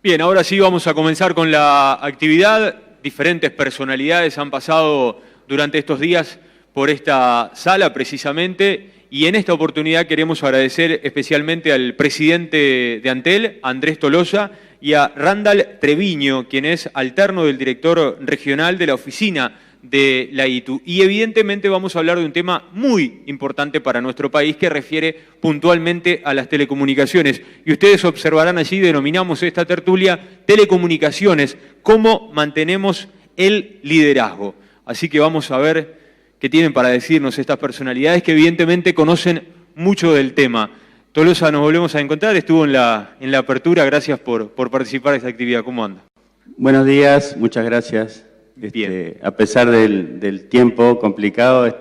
Bien, ahora sí vamos a comenzar con la actividad. Diferentes personalidades han pasado durante estos días por esta sala precisamente y en esta oportunidad queremos agradecer especialmente al presidente de Antel, Andrés Tolosa, y a Randall Treviño, quien es alterno del director regional de la oficina de la ITU. Y evidentemente vamos a hablar de un tema muy importante para nuestro país que refiere puntualmente a las telecomunicaciones. Y ustedes observarán allí, denominamos esta tertulia Telecomunicaciones, cómo mantenemos el liderazgo. Así que vamos a ver qué tienen para decirnos estas personalidades que evidentemente conocen mucho del tema. Tolosa, nos volvemos a encontrar, estuvo en la apertura, gracias por participar de esta actividad. ¿Cómo anda? Buenos días, muchas gracias. A pesar del tiempo complicado,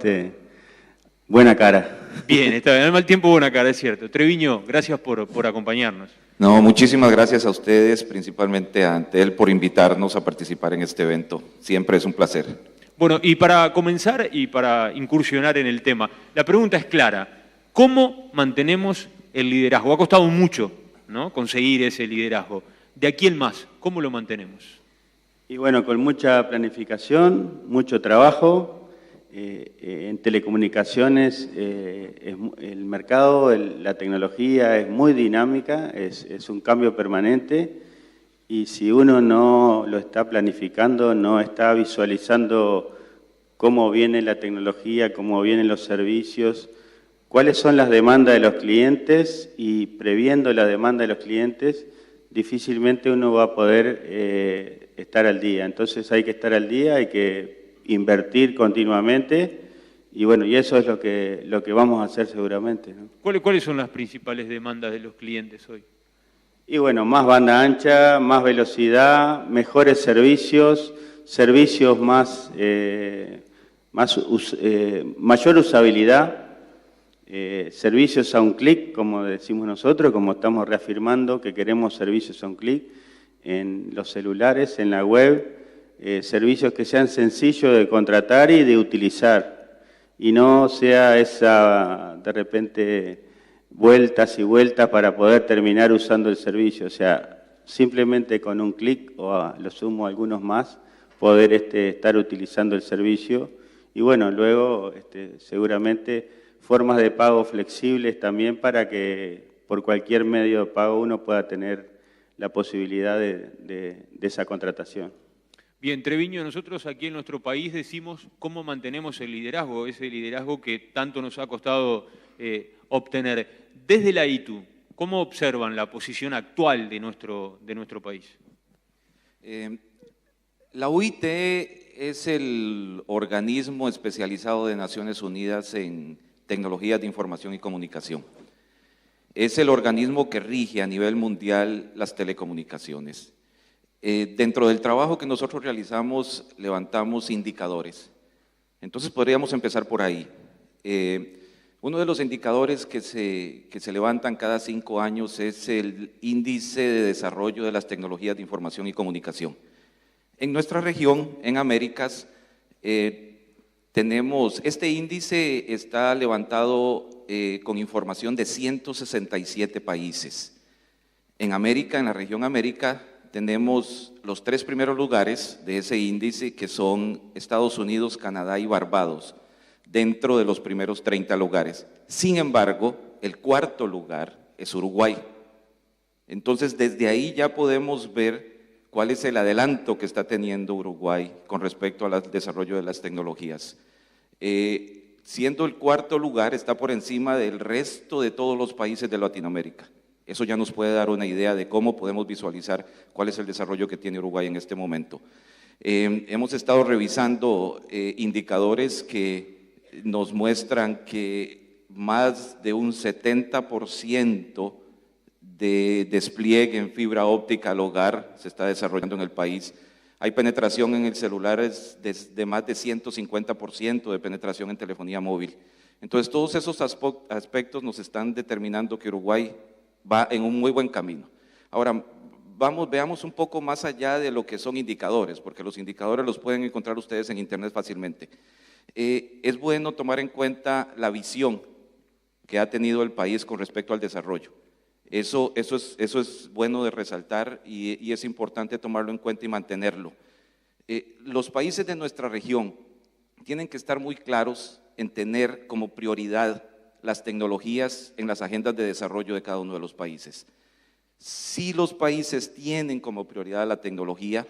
buena cara. Bien, está bien, al mal tiempo buena cara, es cierto. Treviño, gracias por acompañarnos. No, muchísimas gracias a ustedes, principalmente a Antel, por invitarnos a participar en este evento. Siempre es un placer. Bueno, y para comenzar y para incursionar en el tema, la pregunta es clara. ¿Cómo mantenemos el liderazgo? Ha costado mucho, ¿no?, conseguir ese liderazgo. De aquí en más, ¿cómo lo mantenemos? Y bueno, con mucha planificación, mucho trabajo. En telecomunicaciones el mercado, la tecnología es muy dinámica, es un cambio permanente y si uno no lo está planificando, no está visualizando cómo viene la tecnología, cómo vienen los servicios, cuáles son las demandas de los clientes y previendo la demanda de los clientes, difícilmente uno va a poder estar al día. Entonces hay que estar al día, hay que invertir continuamente y bueno, y eso es lo que vamos a hacer seguramente, ¿no? ¿Cuáles son las principales demandas de los clientes hoy? Y bueno, más banda ancha, más velocidad, mejores servicios, servicios mayor usabilidad, servicios a un clic, como decimos nosotros, como estamos reafirmando que queremos servicios a un clic en los celulares, en la web, servicios que sean sencillos de contratar y de utilizar, y no sea esa, de repente, vueltas y vueltas para poder terminar usando el servicio, o sea, simplemente con un clic o a lo sumo algunos más, poder estar utilizando el servicio, y bueno, luego seguramente formas de pago flexibles también para que por cualquier medio de pago uno pueda tener la posibilidad de esa contratación. Bien, Treviño, nosotros aquí en nuestro país decimos cómo mantenemos el liderazgo, ese liderazgo que tanto nos ha costado obtener. Desde la ITU, ¿cómo observan la posición actual de nuestro país? La OIT es el organismo especializado de Naciones Unidas en tecnologías de información y comunicación. Es el organismo que rige a nivel mundial las telecomunicaciones. Dentro del trabajo que nosotros realizamos, levantamos indicadores. Entonces podríamos empezar por ahí. Uno de los indicadores que se levantan cada 5 años es el Índice de Desarrollo de las Tecnologías de Información y Comunicación. En nuestra región, en Américas, este índice está levantado con información de 167 países. En América, en la región América, tenemos los 3 primeros lugares de ese índice, que son Estados Unidos, Canadá y Barbados, dentro de los primeros 30 lugares. Sin embargo, el 4º lugar es Uruguay. Entonces, desde ahí ya podemos ver cuál es el adelanto que está teniendo Uruguay con respecto al desarrollo de las tecnologías. Siendo el 4º lugar, está por encima del resto de todos los países de Latinoamérica. Eso ya nos puede dar una idea de cómo podemos visualizar cuál es el desarrollo que tiene Uruguay en este momento. Hemos estado revisando indicadores que nos muestran que más de un 70% de despliegue en fibra óptica al hogar se está desarrollando en el país. Hay penetración en el celular de más de 150% de penetración en telefonía móvil. Entonces, todos esos aspectos nos están determinando que Uruguay va en un muy buen camino. Ahora, veamos un poco más allá de lo que son indicadores, porque los indicadores los pueden encontrar ustedes en internet fácilmente. Es bueno tomar en cuenta la visión que ha tenido el país con respecto al desarrollo. Eso es bueno de resaltar y es importante tomarlo en cuenta y mantenerlo. Los países de nuestra región tienen que estar muy claros en tener como prioridad las tecnologías en las agendas de desarrollo de cada uno de los países. Si los países tienen como prioridad la tecnología,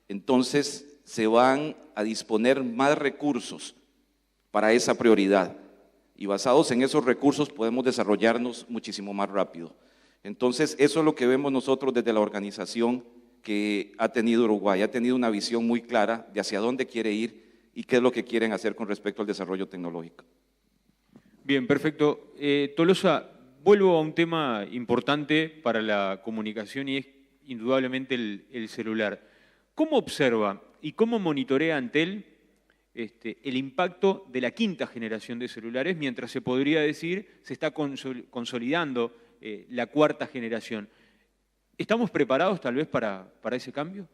entonces se van a disponer más recursos para esa prioridad y basados en esos recursos podemos desarrollarnos muchísimo más rápido. Entonces, eso es lo que vemos nosotros desde la organización que ha tenido Uruguay, ha tenido una visión muy clara de hacia dónde quiere ir y qué es lo que quieren hacer con respecto al desarrollo tecnológico. Bien, perfecto. Tolosa, vuelvo a un tema importante para la comunicación y es indudablemente el celular. ¿Cómo observa y cómo monitorea Antel el impacto de la quinta generación de celulares, mientras se podría decir se está consolidando la cuarta generación? ¿Estamos preparados tal vez para ese cambio?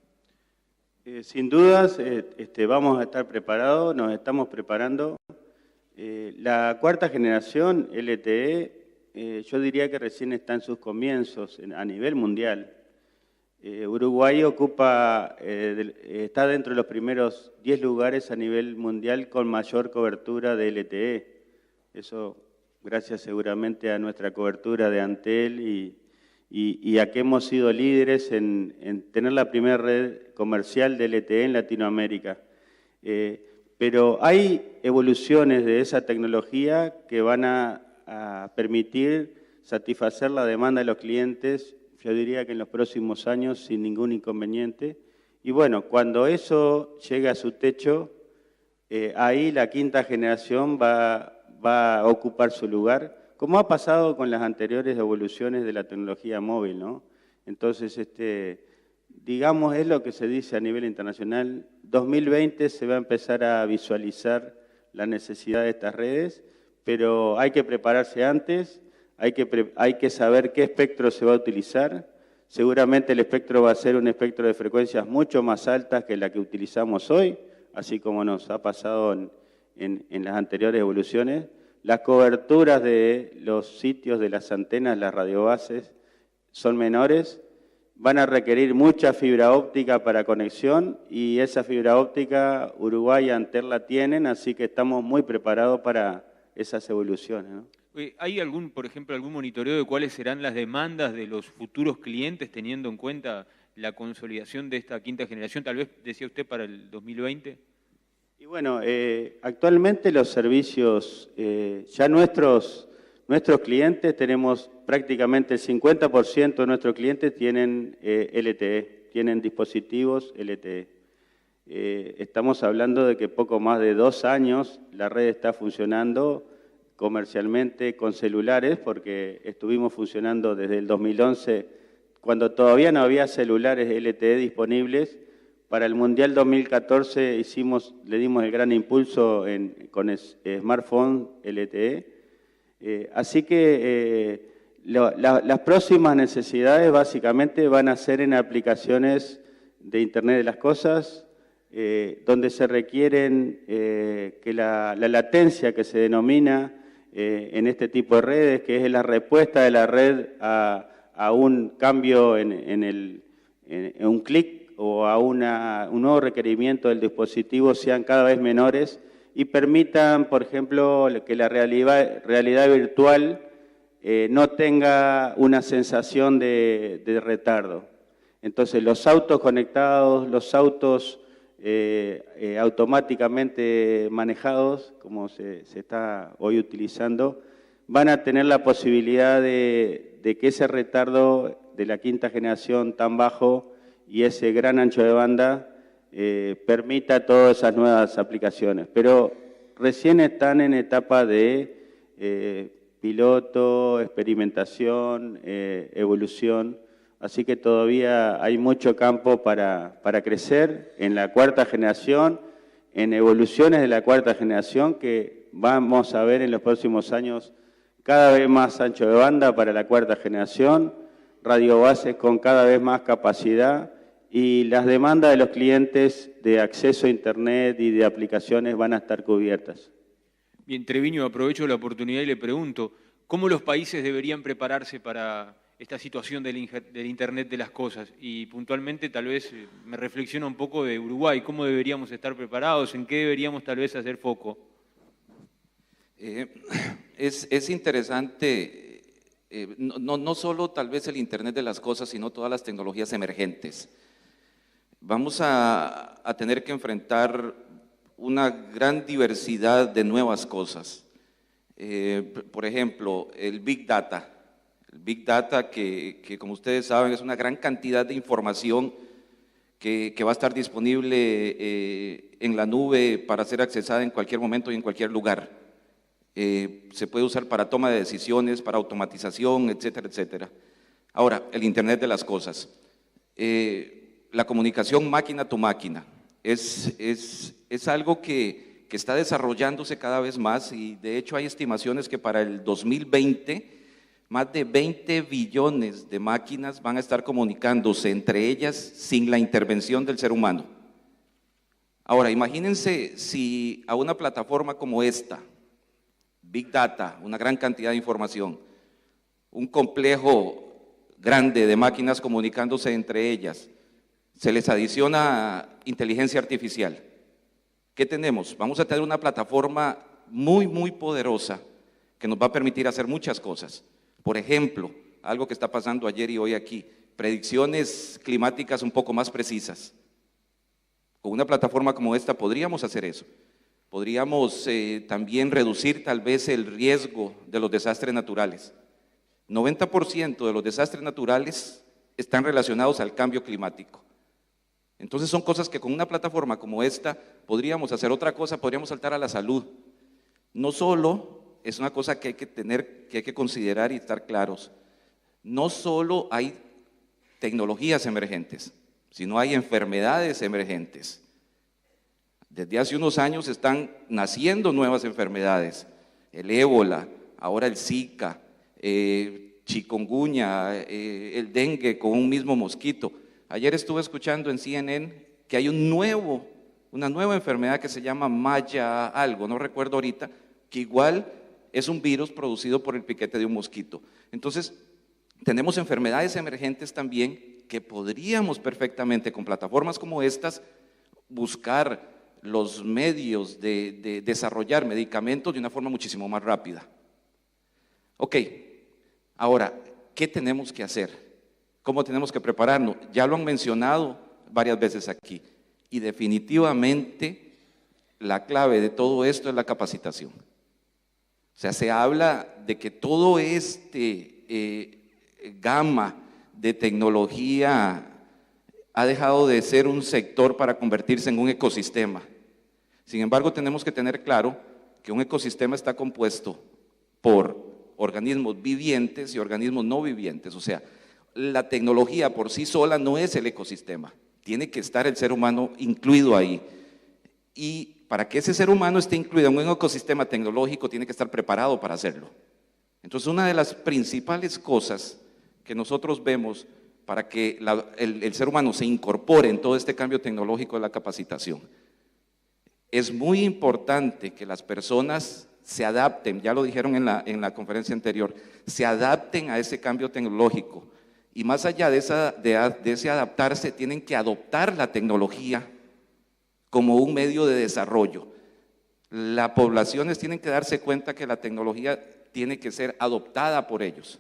Sin dudas, vamos a estar preparados, nos estamos preparando. La cuarta generación LTE, yo diría que recién está en sus comienzos a nivel mundial. Uruguay está dentro de los primeros 10 lugares a nivel mundial con mayor cobertura de LTE. Eso gracias seguramente a nuestra cobertura de Antel y a que hemos sido líderes en tener la primera red comercial de LTE en Latinoamérica. Pero hay evoluciones de esa tecnología que van a permitir satisfacer la demanda de los clientes, yo diría que en los próximos años sin ningún inconveniente. Y bueno, cuando eso llegue a su techo, ahí la quinta generación va a ocupar su lugar, como ha pasado con las anteriores evoluciones de la tecnología móvil, ¿no? Entonces, digamos, es lo que se dice a nivel internacional, 2020 se va a empezar a visualizar la necesidad de estas redes, pero hay que prepararse antes, hay que saber qué espectro se va a utilizar. Seguramente el espectro va a ser un espectro de frecuencias mucho más altas que la que utilizamos hoy, así como nos ha pasado en las anteriores evoluciones. Las coberturas de los sitios de las antenas, las radiobases, son menores, van a requerir mucha fibra óptica para conexión y esa fibra óptica Uruguay y Antel la tienen, así que estamos muy preparados para esas evoluciones, ¿no? ¿Hay por ejemplo, algún monitoreo de cuáles serán las demandas de los futuros clientes teniendo en cuenta la consolidación de esta quinta generación? Tal vez, decía usted, para el 2020. Y bueno, actualmente los servicios, ya nuestros clientes, tenemos prácticamente el 50% de nuestros clientes tienen LTE, tienen dispositivos LTE. Estamos hablando de que poco más de 2 años la red está funcionando comercialmente con celulares, porque estuvimos funcionando desde el 2011, cuando todavía no había celulares LTE disponibles. Para el Mundial 2014 le dimos el gran impulso con smartphone LTE. Así que las próximas necesidades básicamente van a ser en aplicaciones de Internet de las Cosas, donde se requieren que la latencia que se denomina en este tipo de redes, que es la respuesta de la red a un cambio en un clic o a un nuevo requerimiento del dispositivo, sean cada vez menores y permitan, por ejemplo, que la realidad virtual no tenga una sensación de retardo. Entonces, los autos conectados, los autos automáticamente manejados, como se está hoy utilizando, van a tener la posibilidad de que ese retardo de la quinta generación tan bajo y ese gran ancho de banda permita todas esas nuevas aplicaciones. Pero recién están en etapa de piloto, experimentación, evolución, así que todavía hay mucho campo para crecer en la cuarta generación, en evoluciones de la cuarta generación que vamos a ver en los próximos años cada vez más ancho de banda para la cuarta generación, radiobases con cada vez más capacidad y las demandas de los clientes de acceso a Internet y de aplicaciones van a estar cubiertas. Bien, Treviño, aprovecho la oportunidad y le pregunto, ¿cómo los países deberían prepararse para esta situación del Internet de las cosas. Y puntualmente tal vez me reflexiona un poco de Uruguay, cómo deberíamos estar preparados, en qué deberíamos tal vez hacer foco. Es interesante, no solo tal vez el Internet de las cosas, sino todas las tecnologías emergentes. Vamos a tener que enfrentar una gran diversidad de nuevas cosas. Por ejemplo, el Big Data. El Big Data que como ustedes saben es una gran cantidad de información que va a estar disponible en la nube para ser accesada en cualquier momento y en cualquier lugar. Se puede usar para toma de decisiones, para automatización, etcétera, etcétera. Ahora, el Internet de las cosas. La comunicación máquina to máquina es algo que está desarrollándose cada vez más y de hecho hay estimaciones que para el 2020 más de 20 billones de máquinas van a estar comunicándose entre ellas sin la intervención del ser humano. Ahora, imagínense si a una plataforma como esta, Big Data, una gran cantidad de información, un complejo grande de máquinas comunicándose entre ellas, se les adiciona inteligencia artificial. ¿Qué tenemos? Vamos a tener una plataforma muy poderosa que nos va a permitir hacer muchas cosas. Por ejemplo, algo que está pasando ayer y hoy aquí, predicciones climáticas un poco más precisas. Con una plataforma como esta podríamos hacer eso. Podríamos también reducir tal vez el riesgo de los desastres naturales. 90% de los desastres naturales están relacionados al cambio climático. Entonces son cosas que con una plataforma como esta podríamos hacer. Otra cosa, podríamos saltar a la salud. No solo es una cosa que hay que considerar y estar claros, no solo hay tecnologías emergentes, sino hay enfermedades emergentes. Desde hace unos años están naciendo nuevas enfermedades, el ébola, ahora el Zika, chikungunya, el dengue con un mismo mosquito. Ayer estuve escuchando en CNN que hay una nueva enfermedad que se llama Maya algo, no recuerdo ahorita, que igual es un virus producido por el piquete de un mosquito. Entonces, tenemos enfermedades emergentes también que podríamos perfectamente con plataformas como estas buscar los medios de desarrollar medicamentos de una forma muchísimo más rápida. Ok, ahora, ¿qué tenemos que hacer? ¿Cómo tenemos que prepararnos? Ya lo han mencionado varias veces aquí y definitivamente la clave de todo esto es la capacitación. O sea, se habla de que todo gama de tecnología ha dejado de ser un sector para convertirse en un ecosistema. Sin embargo, tenemos que tener claro que un ecosistema está compuesto por organismos vivientes y organismos no vivientes. O sea, la tecnología por sí sola no es el ecosistema, tiene que estar el ser humano incluido ahí. Y para que ese ser humano esté incluido en un ecosistema tecnológico, tiene que estar preparado para hacerlo. Entonces, una de las principales cosas que nosotros vemos para que el ser humano se incorpore en todo este cambio tecnológico es la capacitación. Es muy importante que las personas se adapten, ya lo dijeron en la conferencia anterior, se adapten a ese cambio tecnológico. Y más allá de ese adaptarse, tienen que adoptar la tecnología como un medio de desarrollo. Las poblaciones tienen que darse cuenta que la tecnología tiene que ser adoptada por ellos.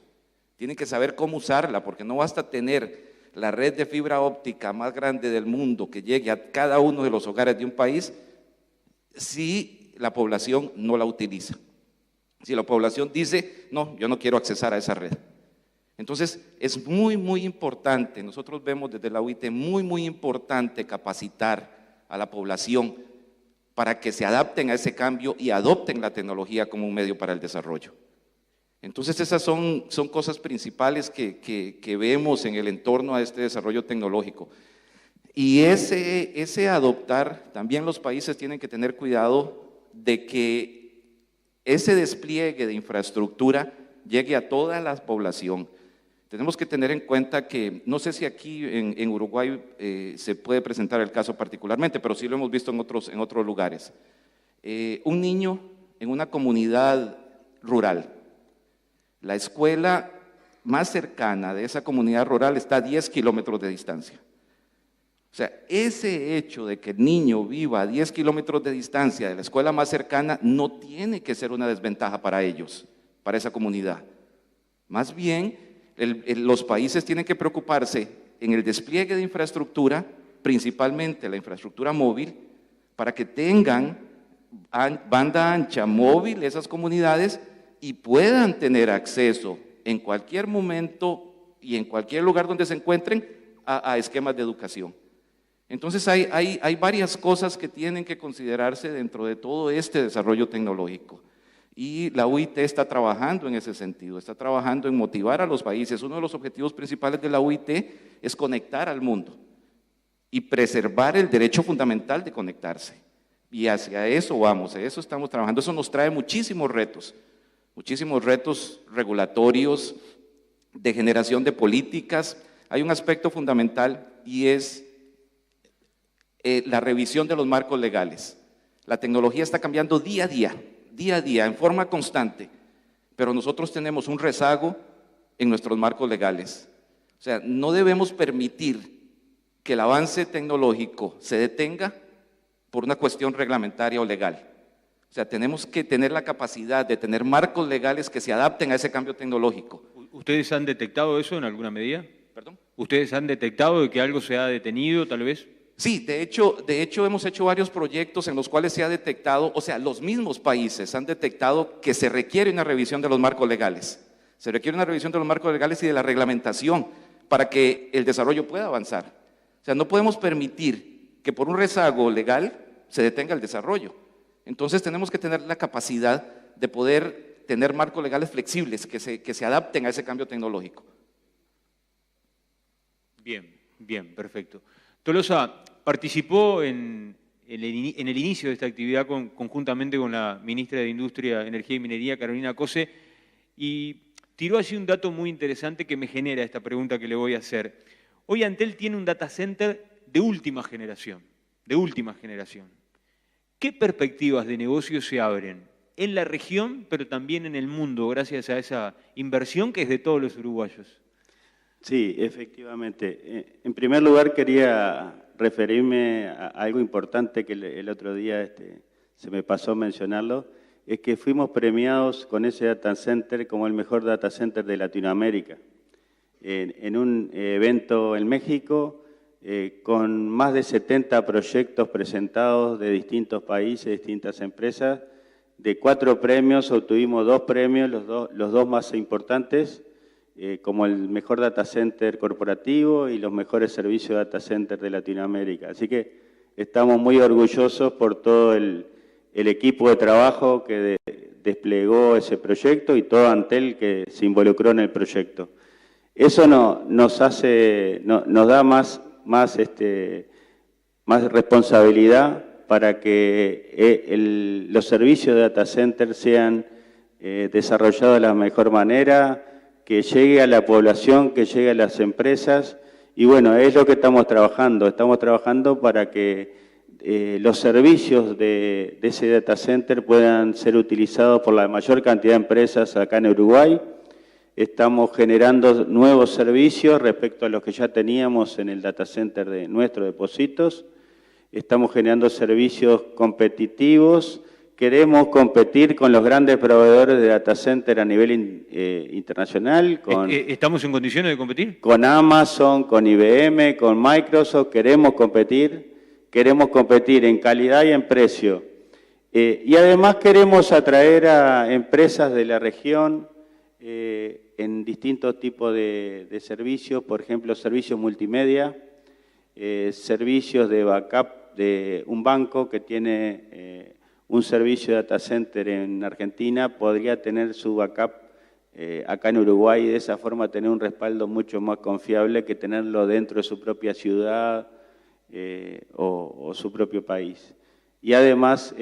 Tienen que saber cómo usarla, porque no basta tener la red de fibra óptica más grande del mundo que llegue a cada uno de los hogares de un país si la población no la utiliza. Si la población dice, no, yo no quiero accesar a esa red. Entonces, es muy importante, nosotros vemos desde la UIT, muy importante capacitar a la población para que se adapten a ese cambio y adopten la tecnología como un medio para el desarrollo. Entonces, esas son cosas principales que vemos en el entorno a este desarrollo tecnológico. Y ese adoptar, también los países tienen que tener cuidado de que ese despliegue de infraestructura llegue a toda la población. Tenemos que tener en cuenta que, no sé si aquí en Uruguay se puede presentar el caso particularmente, pero sí lo hemos visto en otros lugares. Un niño en una comunidad rural, la escuela más cercana de esa comunidad rural está a 10 kilómetros de distancia. O sea, ese hecho de que el niño viva a 10 kilómetros de distancia de la escuela más cercana no tiene que ser una desventaja para ellos, para esa comunidad. Más bien, los países tienen que preocuparse en el despliegue de infraestructura, principalmente la infraestructura móvil, para que tengan banda ancha móvil esas comunidades y puedan tener acceso en cualquier momento y en cualquier lugar donde se encuentren a esquemas de educación. Entonces hay varias cosas que tienen que considerarse dentro de todo este desarrollo tecnológico. Y la UIT está trabajando en ese sentido, está trabajando en motivar a los países. Uno de los objetivos principales de la UIT es conectar al mundo y preservar el derecho fundamental de conectarse. Y hacia eso vamos, a eso estamos trabajando. Eso nos trae muchísimos retos regulatorios, de generación de políticas. Hay un aspecto fundamental y es la revisión de los marcos legales. La tecnología está cambiando día a día, en forma constante, pero nosotros tenemos un rezago en nuestros marcos legales. O sea, no debemos permitir que el avance tecnológico se detenga por una cuestión reglamentaria o legal. O sea, tenemos que tener la capacidad de tener marcos legales que se adapten a ese cambio tecnológico. ¿Ustedes han detectado eso en alguna medida? ¿Perdón? ¿Ustedes han detectado que algo se ha detenido, tal vez? Sí, de hecho hemos hecho varios proyectos en los cuales se ha detectado, o sea, los mismos países han detectado que se requiere una revisión de los marcos legales. Se requiere una revisión de los marcos legales y de la reglamentación para que el desarrollo pueda avanzar. O sea, no podemos permitir que por un rezago legal se detenga el desarrollo. Entonces tenemos que tener la capacidad de poder tener marcos legales flexibles que se adapten a ese cambio tecnológico. Bien, perfecto. Tolosa participó en el inicio de esta actividad conjuntamente con la ministra de Industria, Energía y Minería, Carolina Cose, y tiró allí un dato muy interesante que me genera esta pregunta que le voy a hacer. Hoy Antel tiene un data center de última generación. ¿Qué perspectivas de negocio se abren en la región, pero también en el mundo, gracias a esa inversión que es de todos los uruguayos? Sí, efectivamente. En primer lugar, quería referirme a algo importante que el otro día se me pasó mencionarlo, es que fuimos premiados con ese data center como el mejor data center de Latinoamérica. En un evento en México, con más de 70 proyectos presentados de distintos países, distintas empresas. De 4 premios obtuvimos 2 premios, los dos más importantes, como el mejor data center corporativo y los mejores servicios de data center de Latinoamérica. Así que estamos muy orgullosos por todo el equipo de trabajo que desplegó ese proyecto y todo Antel que se involucró en el proyecto. Eso nos da más responsabilidad para que los servicios de data center sean desarrollados de la mejor manera, que llegue a la población, que llegue a las empresas. Y bueno, es lo que estamos trabajando para que los servicios de ese data center puedan ser utilizados por la mayor cantidad de empresas acá en Uruguay. Estamos generando nuevos servicios respecto a los que ya teníamos en el data center de nuestros depósitos. Estamos generando servicios competitivos. Queremos competir con los grandes proveedores de data center a nivel internacional. ¿Estamos en condiciones de competir? Con Amazon, con IBM, con Microsoft. Queremos competir en calidad y en precio. Y además queremos atraer a empresas de la región en distintos tipos de servicios, por ejemplo, servicios multimedia, servicios de backup de un banco que tiene un servicio de data center en Argentina, podría tener su backup acá en Uruguay y de esa forma tener un respaldo mucho más confiable que tenerlo dentro de su propia ciudad o su propio país. Y además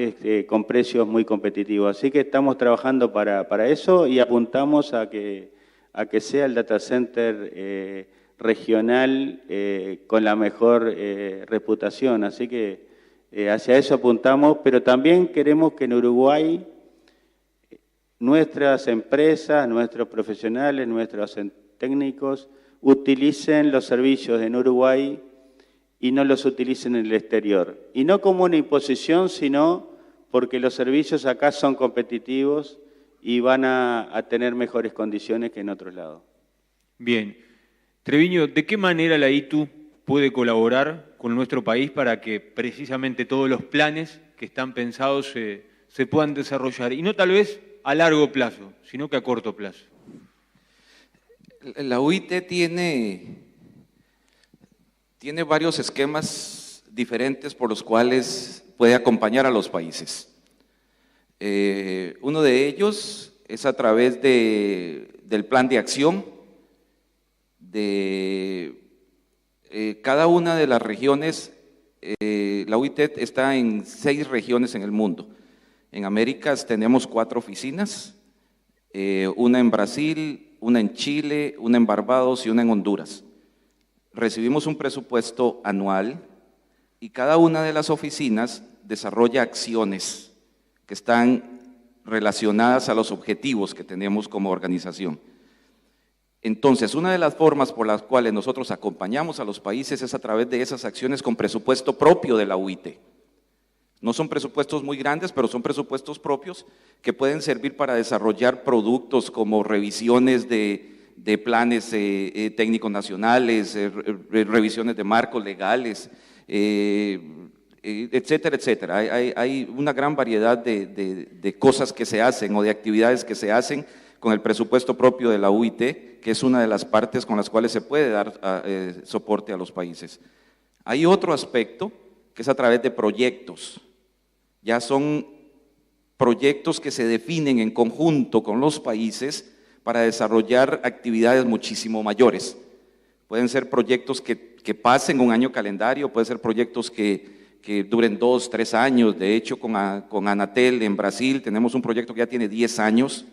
con precios muy competitivos. Así que estamos trabajando para eso y apuntamos a que sea el data center regional con la mejor reputación. Así que hacia eso apuntamos, pero también queremos que en Uruguay nuestras empresas, nuestros profesionales, nuestros técnicos utilicen los servicios en Uruguay y no los utilicen en el exterior. Y no como una imposición, sino porque los servicios acá son competitivos y van a tener mejores condiciones que en otros lados. Bien. Treviño, ¿de qué manera la ITU puede colaborar con nuestro país para que precisamente todos los planes que están pensados se puedan desarrollar? Y no tal vez a largo plazo, sino que a corto plazo. La UIT tiene varios esquemas diferentes por los cuales puede acompañar a los países. Uno de ellos es a través del plan de acción de cada una de las regiones. La UIT está en 6 regiones en el mundo. En Américas tenemos 4 oficinas, una en Brasil, una en Chile, una en Barbados y una en Honduras. Recibimos un presupuesto anual y cada una de las oficinas desarrolla acciones que están relacionadas a los objetivos que tenemos como organización. Entonces, una de las formas por las cuales nosotros acompañamos a los países es a través de esas acciones con presupuesto propio de la UIT. No son presupuestos muy grandes, pero son presupuestos propios que pueden servir para desarrollar productos como revisiones de planes técnicos nacionales, revisiones de marcos legales, etcétera, etcétera. Hay una gran variedad de cosas que se hacen o de actividades que se hacen con el presupuesto propio de la UIT, que es una de las partes con las cuales se puede dar soporte a los países. Hay otro aspecto que es a través de proyectos. Ya son proyectos que se definen en conjunto con los países para desarrollar actividades muchísimo mayores. Pueden ser proyectos que pasen un año calendario, pueden ser proyectos que duren 2, 3 años. De hecho, con Anatel en Brasil tenemos un proyecto que ya tiene 10 años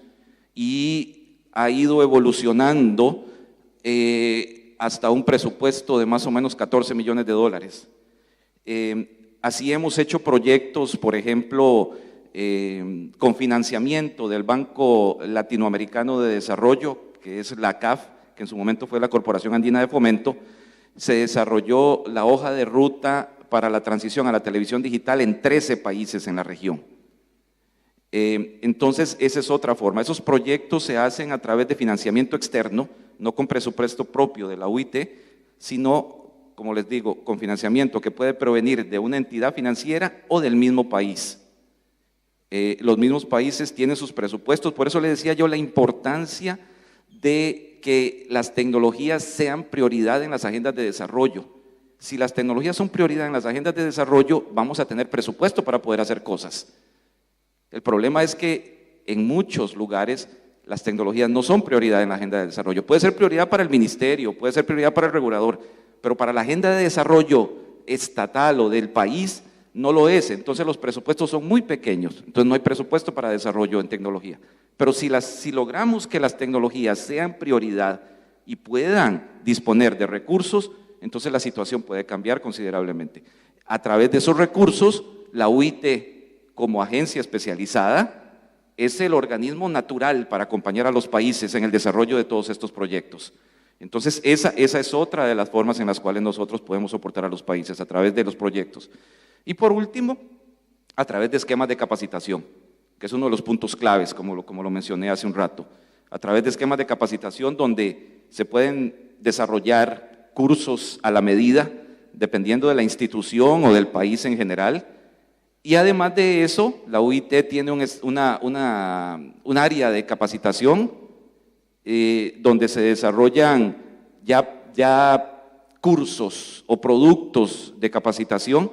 y ha ido evolucionando hasta un presupuesto de más o menos $14 millones. Así hemos hecho proyectos, por ejemplo, con financiamiento del Banco Latinoamericano de Desarrollo, que es la CAF, que en su momento fue la Corporación Andina de Fomento. Se desarrolló la hoja de ruta para la transición a la televisión digital en 13 países en la región. Entonces, esa es otra forma. Esos proyectos se hacen a través de financiamiento externo, no con presupuesto propio de la UIT, sino, como les digo, con financiamiento que puede provenir de una entidad financiera o del mismo país. Los mismos países tienen sus presupuestos, por eso les decía yo la importancia de que las tecnologías sean prioridad en las agendas de desarrollo. Si las tecnologías son prioridad en las agendas de desarrollo, vamos a tener presupuesto para poder hacer cosas. El problema es que en muchos lugares las tecnologías no son prioridad en la agenda de desarrollo. Puede ser prioridad para el ministerio, puede ser prioridad para el regulador, pero para la agenda de desarrollo estatal o del país no lo es. Entonces los presupuestos son muy pequeños, entonces no hay presupuesto para desarrollo en tecnología. Pero si logramos que las tecnologías sean prioridad y puedan disponer de recursos, entonces la situación puede cambiar considerablemente. A través de esos recursos, la UIT, como agencia especializada, es el organismo natural para acompañar a los países en el desarrollo de todos estos proyectos. Entonces, esa es otra de las formas en las cuales nosotros podemos soportar a los países, a través de los proyectos. Y por último, a través de esquemas de capacitación, que es uno de los puntos claves, como lo mencioné hace un rato. A través de esquemas de capacitación donde se pueden desarrollar cursos a la medida, dependiendo de la institución o del país en general. Y además de eso, la UIT tiene un área de capacitación donde se desarrollan ya cursos o productos de capacitación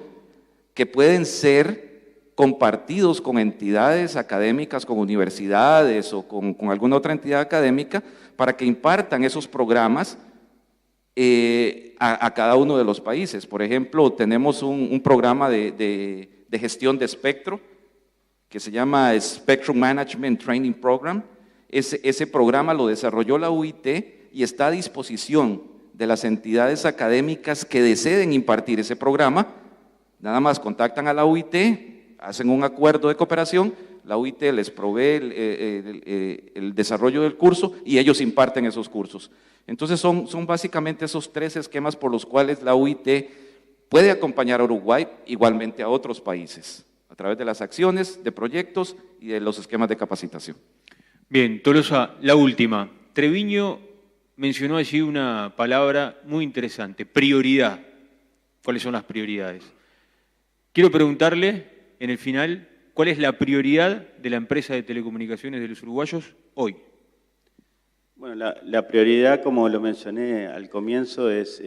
que pueden ser compartidos con entidades académicas, con universidades o con alguna otra entidad académica para que impartan esos programas a cada uno de los países. Por ejemplo, tenemos un programa de gestión de espectro que se llama Spectrum Management Training Program. Ese programa lo desarrolló la UIT y está a disposición de las entidades académicas que deseen impartir ese programa. Nada más contactan a la UIT, hacen un acuerdo de cooperación, La UIT les provee el desarrollo del curso y ellos imparten esos cursos. Entonces son básicamente esos 3 esquemas por los cuales la UIT puede acompañar a Uruguay, igualmente a otros países, a través de las acciones, de proyectos y de los esquemas de capacitación. Bien, Tolosa, la última. Treviño mencionó allí una palabra muy interesante, prioridad. ¿Cuáles son las prioridades? Quiero preguntarle, en el final, ¿cuál es la prioridad de la empresa de telecomunicaciones de los uruguayos hoy? Bueno, la prioridad, como lo mencioné al comienzo, es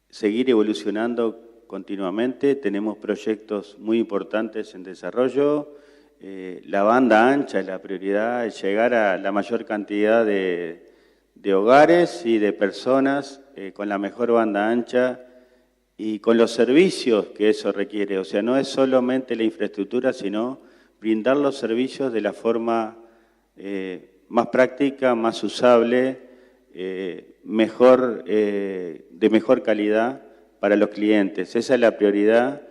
seguir evolucionando continuamente. Tenemos proyectos muy importantes en desarrollo. La banda ancha es la prioridad, es llegar a la mayor cantidad de hogares y de personas con la mejor banda ancha y con los servicios que eso requiere. O sea, no es solamente la infraestructura, sino brindar los servicios de la forma más práctica, más usable, de mejor calidad para los clientes. Esa es la prioridad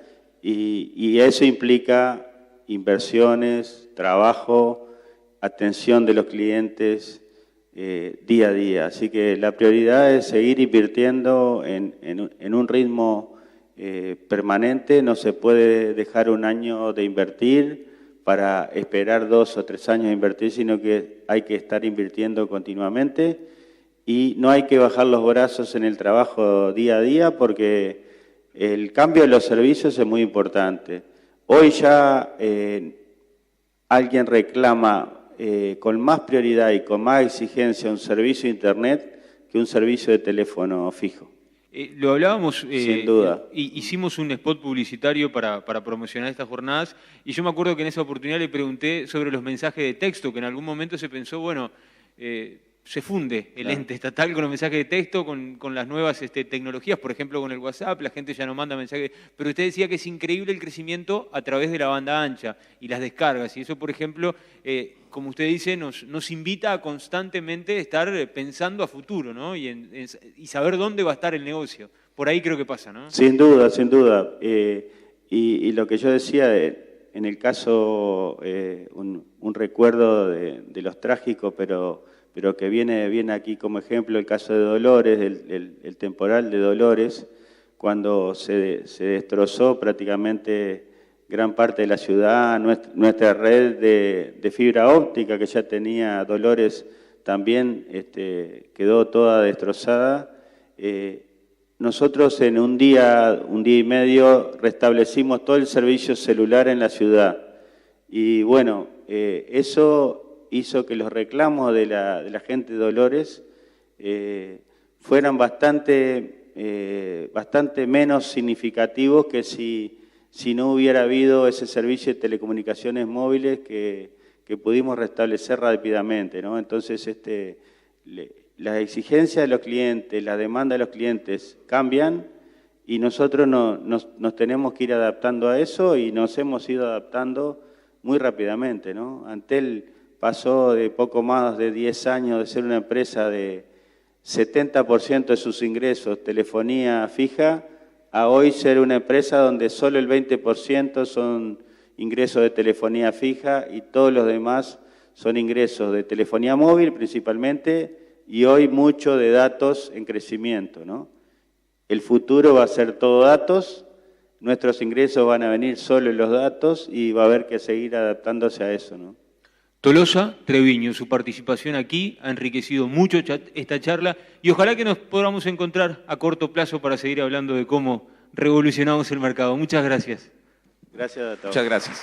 y eso implica inversiones, trabajo, atención de los clientes día a día. Así que la prioridad es seguir invirtiendo en un ritmo permanente. No se puede dejar un año de invertir para esperar 2 o 3 años de invertir, sino que hay que estar invirtiendo continuamente y no hay que bajar los brazos en el trabajo día a día porque el cambio de los servicios es muy importante. Hoy ya alguien reclama con más prioridad y con más exigencia un servicio de Internet que un servicio de teléfono fijo. Lo hablábamos, sin duda. Hicimos un spot publicitario para promocionar estas jornadas y yo me acuerdo que en esa oportunidad le pregunté sobre los mensajes de texto, que en algún momento se pensó, bueno, se funde el ente estatal con los mensajes de texto, con las nuevas tecnologías, por ejemplo con el WhatsApp, la gente ya no manda mensajes, pero usted decía que es increíble el crecimiento a través de la banda ancha y las descargas, y eso, por ejemplo, como usted dice, nos invita a constantemente estar pensando a futuro, ¿no? Y saber dónde va a estar el negocio. Por ahí creo que pasa, ¿no? Sin duda, sin duda. Y lo que yo decía, en el caso, un recuerdo de los trágicos, pero que viene aquí como ejemplo el caso de Dolores, el temporal de Dolores, cuando se destrozó prácticamente gran parte de la ciudad, nuestra red de fibra óptica que ya tenía Dolores también quedó toda destrozada. Nosotros en un día y medio restablecimos todo el servicio celular en la ciudad y bueno, eso hizo que los reclamos de la gente de Dolores fueran bastante menos significativos que si no hubiera habido ese servicio de telecomunicaciones móviles que pudimos restablecer rápidamente, ¿no? Entonces, las exigencias de los clientes, la demanda de los clientes cambian y nosotros nos tenemos que ir adaptando a eso y nos hemos ido adaptando muy rápidamente, ¿no? Antel pasó de poco más de 10 años de ser una empresa de 70% de sus ingresos telefonía fija a hoy ser una empresa donde solo el 20% son ingresos de telefonía fija y todos los demás son ingresos de telefonía móvil principalmente y hoy mucho de datos en crecimiento, ¿no? El futuro va a ser todo datos, nuestros ingresos van a venir solo en los datos y va a haber que seguir adaptándose a eso, ¿no? Tolosa Treviño, su participación aquí ha enriquecido mucho esta charla y ojalá que nos podamos encontrar a corto plazo para seguir hablando de cómo revolucionamos el mercado. Muchas gracias. Gracias a todos. Muchas gracias.